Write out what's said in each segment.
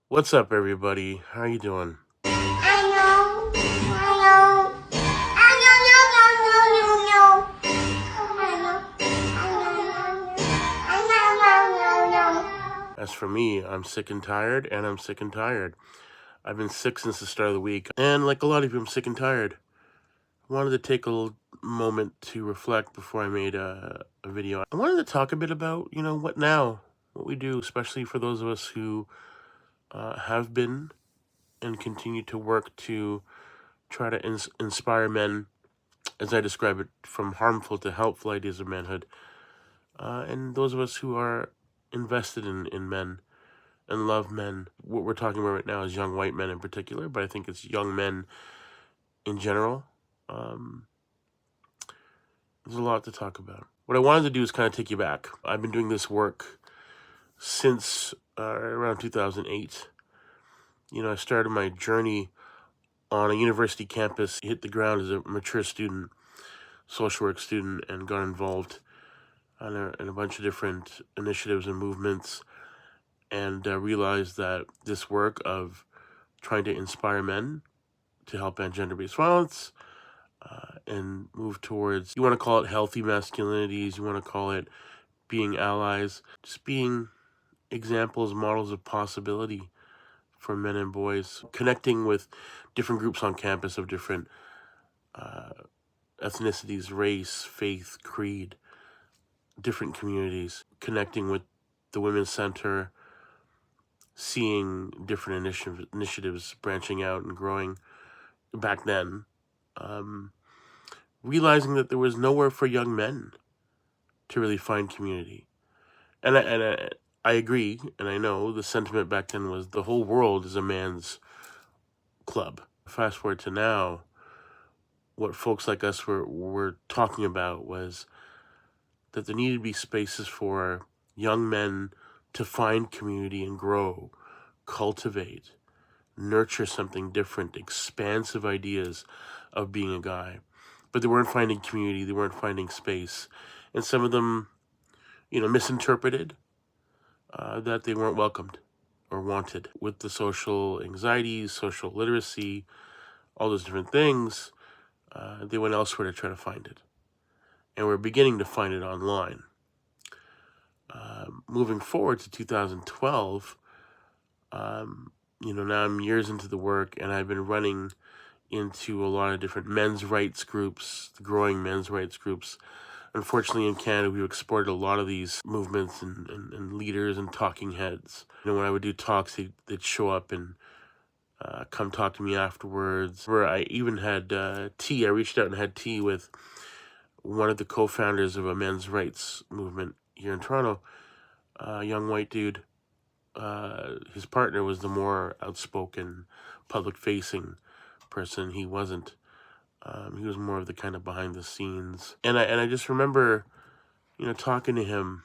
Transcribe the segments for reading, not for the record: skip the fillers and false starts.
What's up, everybody? How you doing? As for me, I'm sick and tired, and I'm sick and tired. I've been sick since the start of the week, and like a lot of you, I'm sick and tired. I wanted to take a little moment to reflect before I made a video. I wanted to talk a bit about, what now, what we do, especially for those of us who have been and continue to work to try to inspire men, as I describe it, from harmful to helpful ideas of manhood. And those of us who are invested in men and love men. What we're talking about right now is young white men in particular, but I think it's young men in general. Um, there's a lot to talk about. What I wanted to do is kind of take you back. I've been doing this work since around 2008. I started my journey on a university campus, hit the ground as a mature student, social work student, and got involved in a bunch of different initiatives and movements, and realized that this work of trying to inspire men to help end gender-based violence and move towards, you want to call it healthy masculinities, you want to call it being allies, just being examples, models of possibility for men and boys, connecting with different groups on campus of different ethnicities, race, faith, creed, different communities, connecting with the Women's Center, seeing different initiatives branching out and growing back then, realizing that there was nowhere for young men to really find community. And I agree, and I know the sentiment back then was the whole world is a man's club. Fast forward to now, what folks like us were talking about was that there needed to be spaces for young men to find community and grow, cultivate, nurture something different, expansive ideas of being a guy. But they weren't finding community, they weren't finding space. And some of them, misinterpreted that they weren't welcomed or wanted. With the social anxieties, social literacy, all those different things, they went elsewhere to try to find it. And we're beginning to find it online. Moving forward to 2012, now I'm years into the work, and I've been running into a lot of different men's rights groups, growing men's rights groups. Unfortunately, in Canada, we've exported a lot of these movements and leaders and talking heads. When I would do talks, they'd show up and come talk to me afterwards. Where I even had tea. I reached out and had tea with one of the co-founders of a men's rights movement here in Toronto, a young white dude. His partner was the more outspoken, public-facing person. He wasn't. He was more of the kind of behind the scenes. And I just remember, talking to him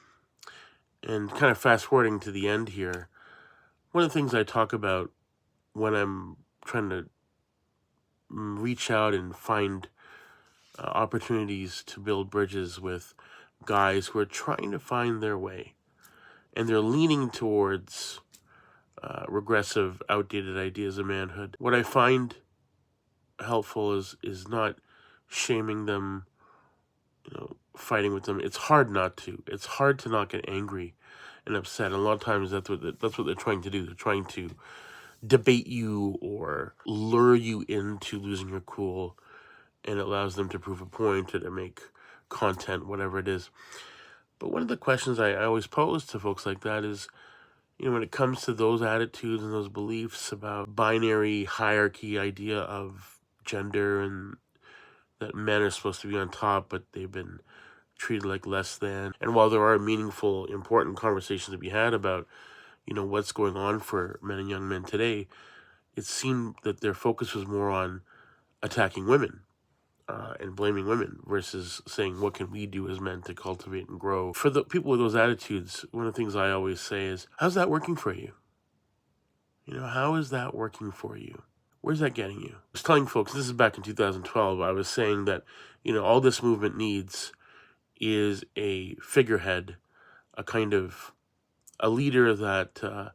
and kind of fast forwarding to the end here. One of the things I talk about when I'm trying to reach out and find opportunities to build bridges with guys who are trying to find their way, and they're leaning towards regressive, outdated ideas of manhood. What I find helpful is not shaming them, fighting with them. It's hard not to. It's hard to not get angry and upset. And a lot of times that's what they're trying to do. They're trying to debate you or lure you into losing your cool, and it allows them to prove a point or to make content, whatever it is. But one of the questions I always pose to folks like that is, when it comes to those attitudes and those beliefs about binary hierarchy idea of gender, and that men are supposed to be on top, but they've been treated like less than. And while there are meaningful, important conversations to be had about, what's going on for men and young men today, it seemed that their focus was more on attacking women and blaming women versus saying, what can we do as men to cultivate and grow? For the people with those attitudes, one of the things I always say is, how's that working for you? How is that working for you? Where's that getting you? I was telling folks, this is back in 2012, I was saying that, all this movement needs is a figurehead, a kind of a leader that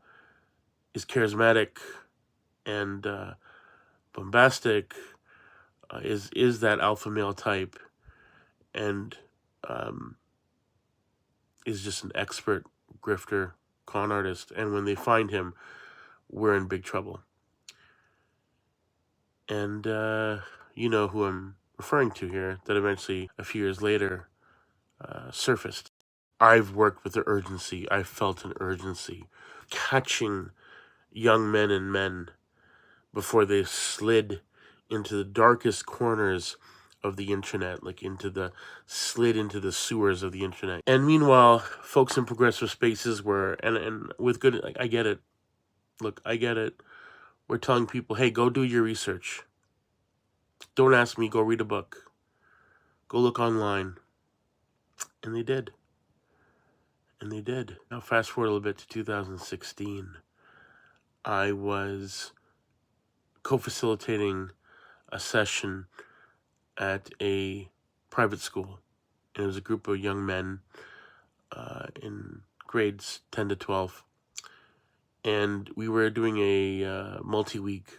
is charismatic and bombastic, is that alpha male type, and um, is just an expert grifter, con artist. And when they find him, we're in big trouble. And you know who I'm referring to here, that eventually, a few years later, surfaced. I've worked with the urgency. I felt an urgency catching young men and men before they slid into the darkest corners of the internet, like slid into the sewers of the internet. And meanwhile, folks in progressive spaces were, and with good, like, I get it. Look, I get it. We're telling people, hey, go do your research. Don't ask me, go read a book. Go look online. And they did. And they did. Now, fast forward a little bit to 2016. I was co-facilitating a session at a private school. And it was a group of young men in grades 10 to 12. And we were doing a multi-week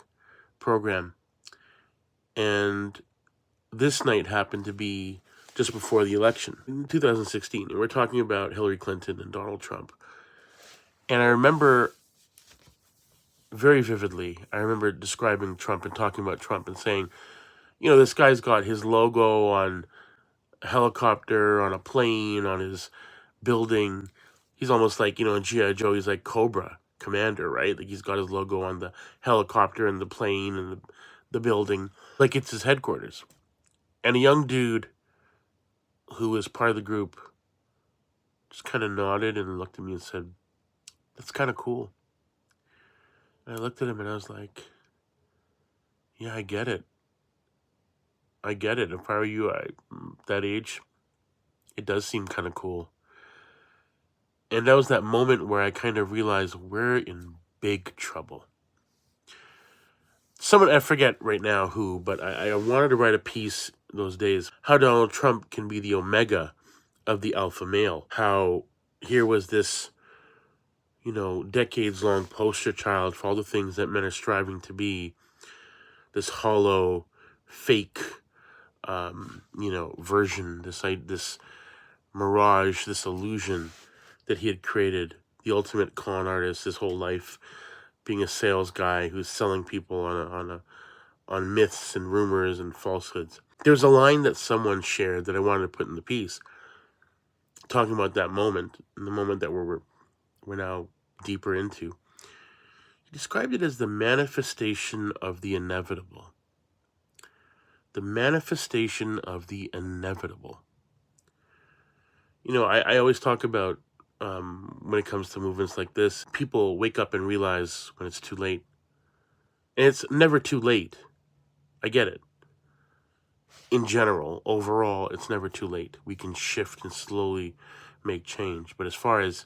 program. And this night happened to be just before the election in 2016. And we're talking about Hillary Clinton and Donald Trump. And I remember very vividly, I remember describing Trump and talking about Trump and saying, you know, this guy's got his logo on a helicopter, on a plane, on his building. He's almost like, you know, in G.I. Joe, he's like Cobra Commander, right? Like he's got his logo on the helicopter and the plane and the building, like it's his headquarters. And a young dude who was part of the group just kind of nodded and looked at me and said, that's kind of cool. And I looked at him and I was like, yeah, I get it. I get it. If I were you, that age, it does seem kind of cool. And that was that moment where I kind of realized we're in big trouble. Someone, I forget right now who, but I wanted to write a piece those days, how Donald Trump can be the omega of the alpha male. How here was this, you know, decades-long poster child for all the things that men are striving to be, this hollow, fake, you know, version, this mirage, this illusion that he had created, the ultimate con artist, his whole life being a sales guy who's selling people on myths and rumors and falsehoods. There's a line that someone shared that I wanted to put in the piece, talking about that moment, and the moment that we're now deeper into. He described it as the manifestation of the inevitable. The manifestation of the inevitable. You know, I always talk about, when it comes to movements like this, people wake up and realize when it's too late. And it's never too late. I get it. In general, overall, it's never too late. We can shift and slowly make change. But as far as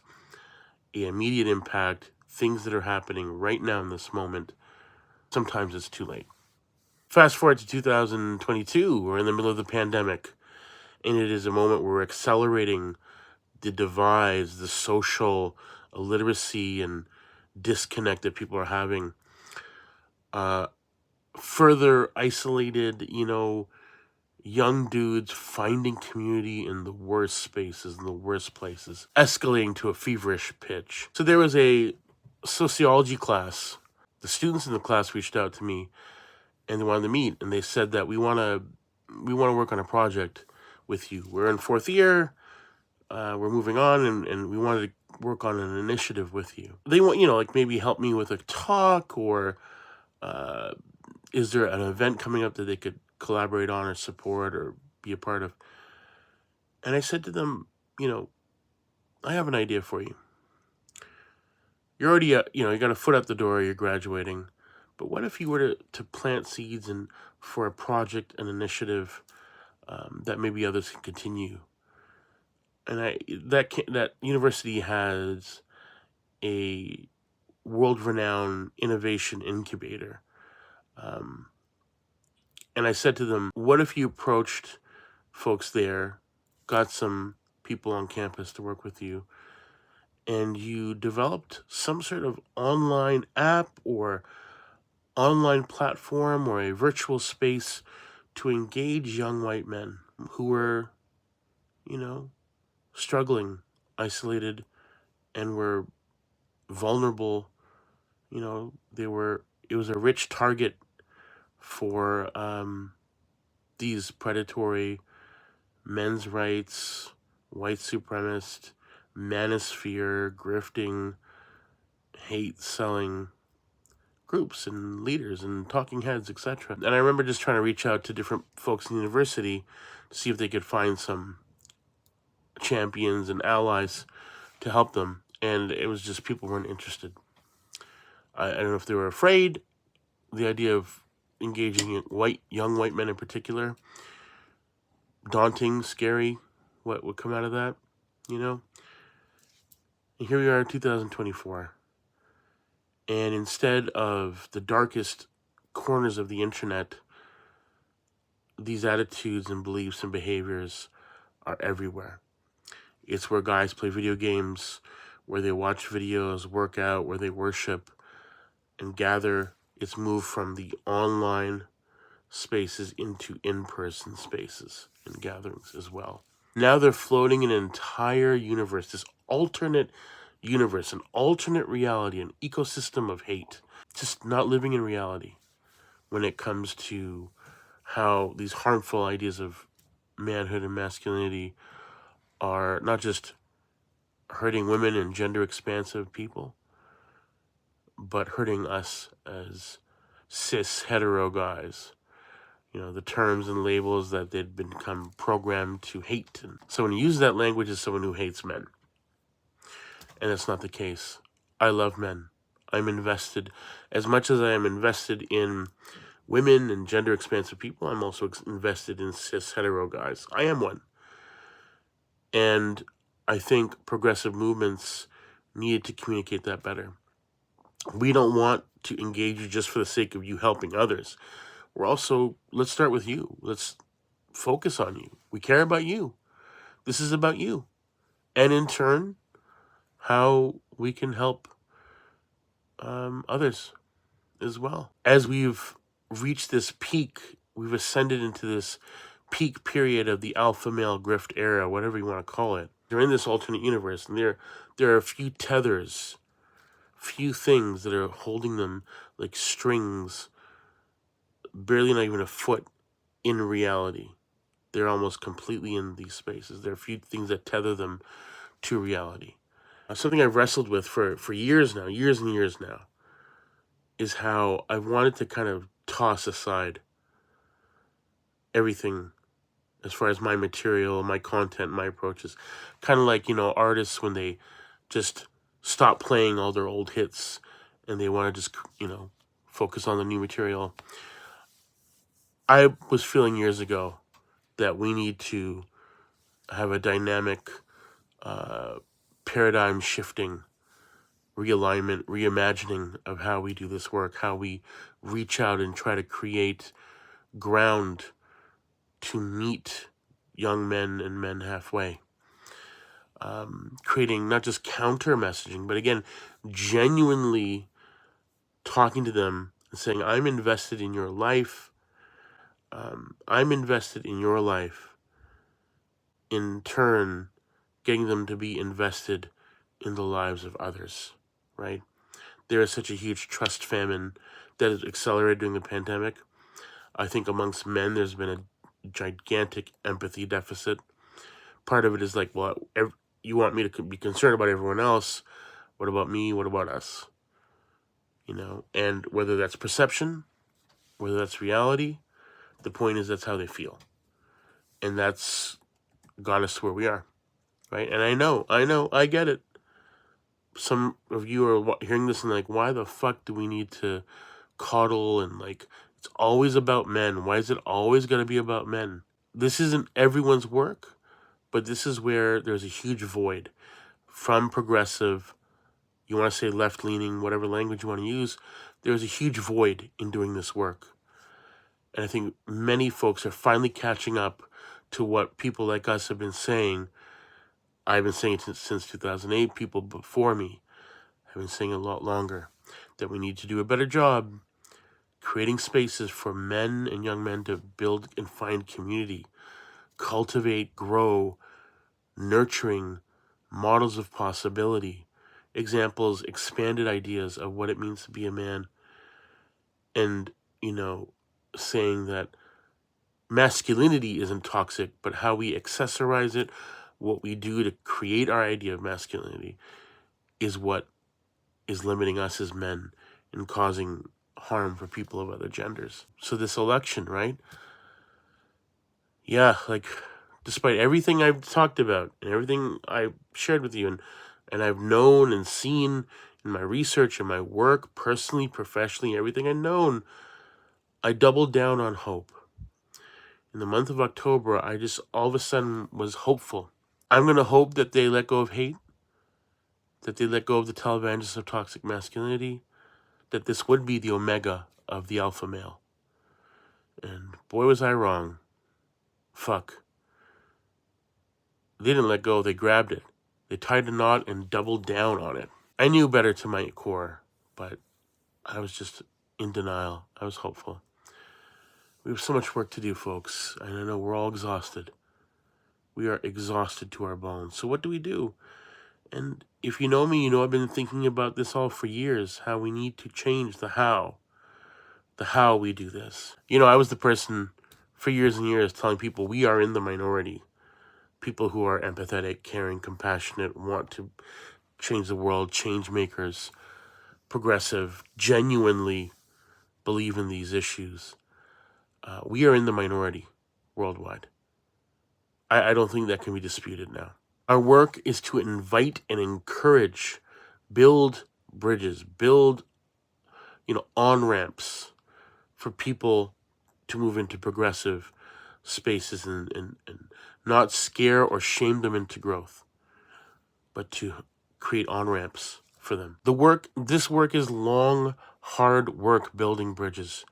the immediate impact, things that are happening right now in this moment, sometimes it's too late. Fast forward to 2022, we're in the middle of the pandemic, and it is a moment where we're accelerating the divides, the social illiteracy and disconnect that people are having. Further isolated, you know, young dudes finding community in the worst spaces, in the worst places, escalating to a feverish pitch. So there was a sociology class. The students in the class reached out to me and they wanted to meet, and they said that we want to work on a project with you. We're in fourth year, we're moving on, and we wanted to work on an initiative with you. They want, you know, like maybe help me with a talk, or is there an event coming up that they could collaborate on or support or be a part of? And I said to them, you know, I have an idea for you. You're already, you know, you got a foot out the door, you're graduating. But what if you were to plant seeds and for a project, an initiative that maybe others can continue? And that university has a world-renowned innovation incubator. And I said to them, what if you approached folks there, got some people on campus to work with you, and you developed some sort of online app or online platform or a virtual space to engage young white men who were, you know, struggling, isolated, and were vulnerable. It was a rich target for these predatory men's rights, white supremacist, manosphere, grifting, hate selling groups and leaders and talking heads, etc. And I remember just trying to reach out to different folks in the university to see if they could find some champions and allies to help them. And it was just people weren't interested. I don't know if they were afraid. The idea of engaging young white men in particular, daunting, scary. What would come out of that, you know? And here we are in 2024. And instead of the darkest corners of the internet, these attitudes and beliefs and behaviors are everywhere. It's where guys play video games, where they watch videos, work out, where they worship and gather. It's moved from the online spaces into in-person spaces and gatherings as well. Now they're floating an entire universe, this alternate universe, an alternate reality, an ecosystem of hate. Just not living in reality when it comes to how these harmful ideas of manhood and masculinity are not just hurting women and gender expansive people, but hurting us as cis hetero guys. The terms and labels that they'd become programmed to hate. And so when you use that language as someone who hates men, and that's not the case. I love men. I'm invested. As much as I am invested in women and gender expansive people, I'm also invested in cis hetero guys. I am one. And I think progressive movements needed to communicate that better. We don't want to engage you just for the sake of you helping others. Let's start with you. Let's focus on you. We care about you. This is about you. And in turn, how we can help others as well. As we've reached this peak, we've ascended into this peak period of the alpha male grift era, whatever you want to call it. They're in this alternate universe, and there are a few tethers, few things that are holding them like strings, barely not even a foot in reality. They're almost completely in these spaces. There are a few things that tether them to reality. Something I've wrestled with for years now, years and years now, is how I wanted to kind of toss aside everything as far as my material, my content, my approaches. Kind of like, artists when they just stop playing all their old hits and they want to just, focus on the new material. I was feeling years ago that we need to have a dynamic, paradigm shifting realignment, reimagining of how we do this work, how we reach out and try to create ground to meet young men and men halfway. Creating not just counter messaging, but again, genuinely talking to them and saying, I'm invested in your life. I'm invested in your life. In turn, getting them to be invested in the lives of others, right? There is such a huge trust famine that has accelerated during the pandemic. I think amongst men, there's been a gigantic empathy deficit. Part of it is like, well, you want me to be concerned about everyone else. What about me? What about us? And whether that's perception, whether that's reality, the point is that's how they feel. And that's got us where we are, right? And I know, I get it. Some of you are hearing this and like, why the fuck do we need to coddle and like, it's always about men. Why is it always going to be about men? This isn't everyone's work, but this is where there's a huge void from progressive, you want to say left-leaning, whatever language you want to use, there's a huge void in doing this work. And I think many folks are finally catching up to what people like us have been saying I've been saying it since 2008. People before me have been saying a lot longer that we need to do a better job creating spaces for men and young men to build and find community, cultivate, grow, nurturing models of possibility, examples, expanded ideas of what it means to be a man, and, saying that masculinity isn't toxic, but how we accessorize it, what we do to create our idea of masculinity, is what is limiting us as men and causing harm for people of other genders. So this election, right? Yeah, like, despite everything I've talked about and everything I've shared with you and I've known and seen in my research and my work, personally, professionally, everything I've known, I doubled down on hope. In the month of October, I just all of a sudden was hopeful. I'm going to hope that they let go of hate, that they let go of the televangelists of toxic masculinity, that this would be the omega of the alpha male. And boy, was I wrong. Fuck. They didn't let go, they grabbed it. They tied a knot and doubled down on it. I knew better to my core, but I was just in denial. I was hopeful. We have so much work to do, folks, and I know we're all exhausted. We are exhausted to our bones. So what do we do? And if you know me, you know I've been thinking about this all for years, how we need to change the how we do this. I was the person for years and years telling people we are in the minority. People who are empathetic, caring, compassionate, want to change the world, change makers, progressive, genuinely believe in these issues. We are in the minority worldwide. I don't think that can be disputed now. Our work is to invite and encourage, build bridges, build, on-ramps for people to move into progressive spaces and not scare or shame them into growth, but to create on-ramps for them. This work is long, hard work building bridges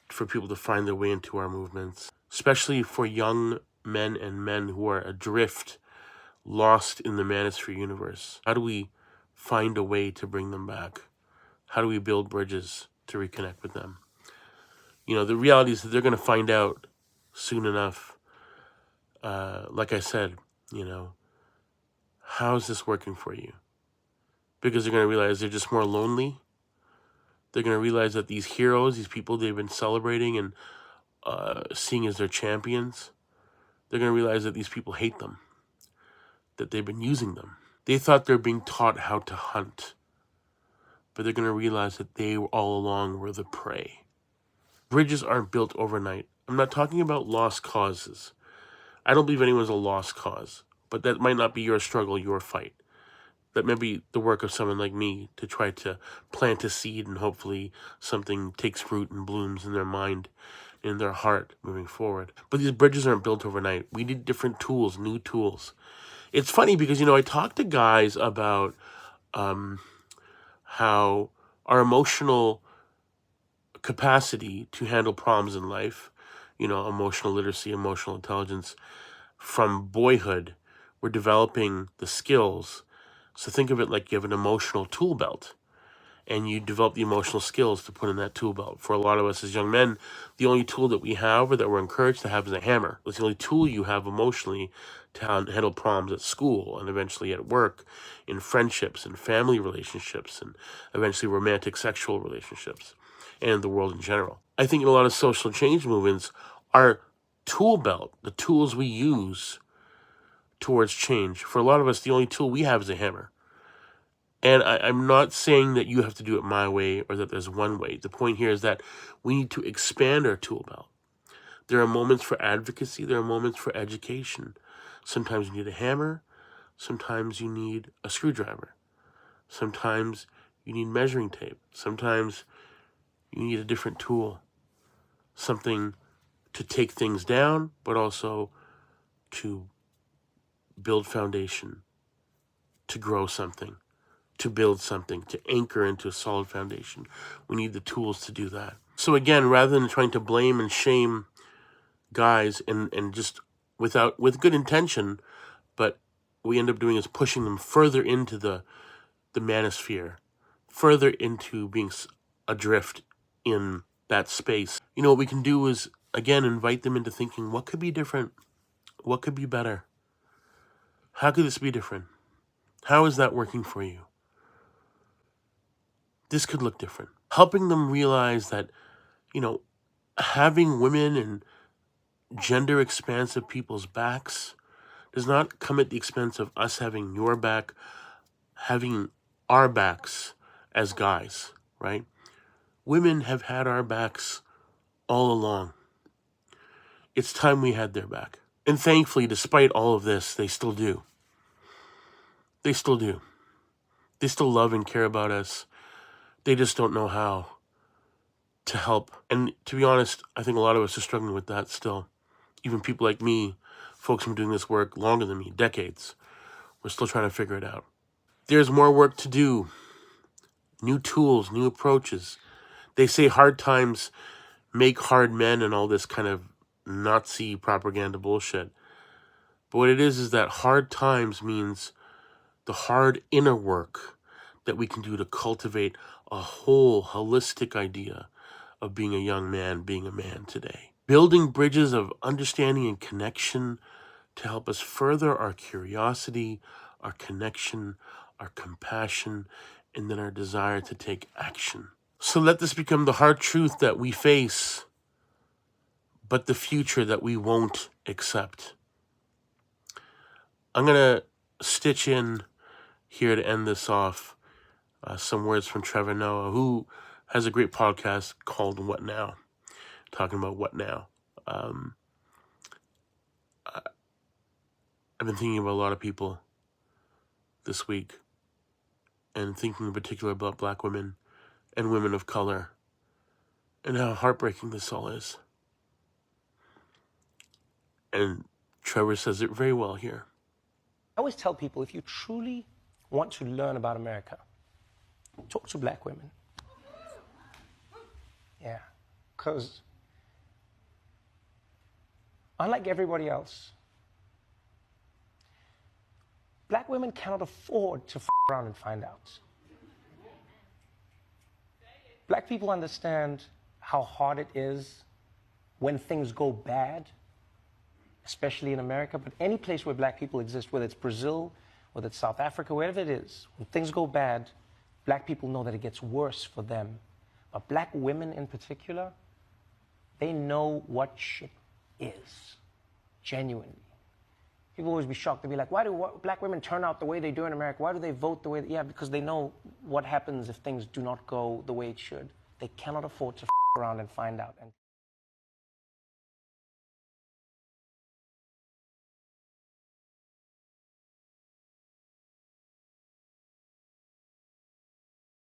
for people to find their way into our movements, especially for young men and men who are adrift, lost in the manosphere-universe. How do we find a way to bring them back? How do we build bridges to reconnect with them? The reality is that they're going to find out soon enough. Like I said, how is this working for you? Because they're going to realize they're just more lonely. They're going to realize that these heroes, these people they've been celebrating and seeing as their champions, they're going to realize that these people hate them, that they've been using them. They thought they're being taught how to hunt, but they're going to realize that they all along were the prey. Bridges aren't built overnight. I'm not talking about lost causes. I don't believe anyone's a lost cause, but that might not be your struggle, your fight. That may be the work of someone like me to try to plant a seed and hopefully something takes root and blooms in their mind, in their heart moving forward. But these bridges aren't built overnight. We need different tools, new tools. It's funny because, I talk to guys about how our emotional capacity to handle problems in life, emotional literacy, emotional intelligence, from boyhood, we're developing the skills. So think of it like you have an emotional tool belt and you develop the emotional skills to put in that tool belt. For a lot of us as young men, the only tool that we have or that we're encouraged to have is a hammer. It's the only tool you have emotionally to handle problems at school and eventually at work, in friendships and family relationships, and eventually romantic sexual relationships, and the world in general. I think in a lot of social change movements, our tool belt, the tools we use towards change, for a lot of us, the only tool we have is a hammer. And I'm not saying that you have to do it my way or that there's one way. The point here is that we need to expand our tool belt. There are moments for advocacy. There are moments for education. Sometimes you need a hammer. Sometimes you need a screwdriver. Sometimes you need measuring tape. Sometimes you need a different tool. Something to take things down, but also to build foundation, to grow something, to build something, to anchor into a solid foundation. We need the tools to do that. So again, rather than trying to blame and shame guys and just with good intention, but we end up doing is pushing them further into the manosphere, further into being adrift in that space. You know, what we can do is, again, invite them into thinking, what could be different? What could be better? How could this be different? How is that working for you? This could look different. Helping them realize that, you know, having women and gender expansive people's backs does not come at the expense of us having your back, having our backs as guys, right? Women have had our backs all along. It's time we had their back. And thankfully, despite all of this, they still do. They still do. They still love and care about us. They just don't know how to help. And to be honest, I think a lot of us are struggling with that still. Even people like me, folks who've been doing this work longer than me, decades, we're still trying to figure it out. There's more work to do. New tools, new approaches. They say hard times make hard men and all this kind of Nazi propaganda bullshit. But what it is that hard times means the hard inner work that we can do to cultivate a whole holistic idea of being a young man, being a man today. Building bridges of understanding and connection to help us further our curiosity, our connection, our compassion, and then our desire to take action. So let this become the hard truth that we face, but the future that we won't accept. I'm going to stitch in here to end this off some words from Trevor Noah, who has a great podcast called What Now? Talking about what now. I've been thinking about a lot of people this week, and thinking in particular about Black women and women of color, and how heartbreaking this all is. And Trevor says it very well here. I always tell people, if you truly want to learn about America, talk to Black women. Yeah, because unlike everybody else, Black women cannot afford to around and find out. Black people understand how hard it is when things go bad, especially in America, but any place where Black people exist, whether it's Brazil, whether it's South Africa, wherever it is, when things go bad, Black people know that it gets worse for them. But Black women in particular, they know what shit is, genuinely. People always be shocked. They'll be like, why do Black women turn out the way they do in America? Why do they vote the way yeah, because they know what happens if things do not go the way it should. They cannot afford to around and find out.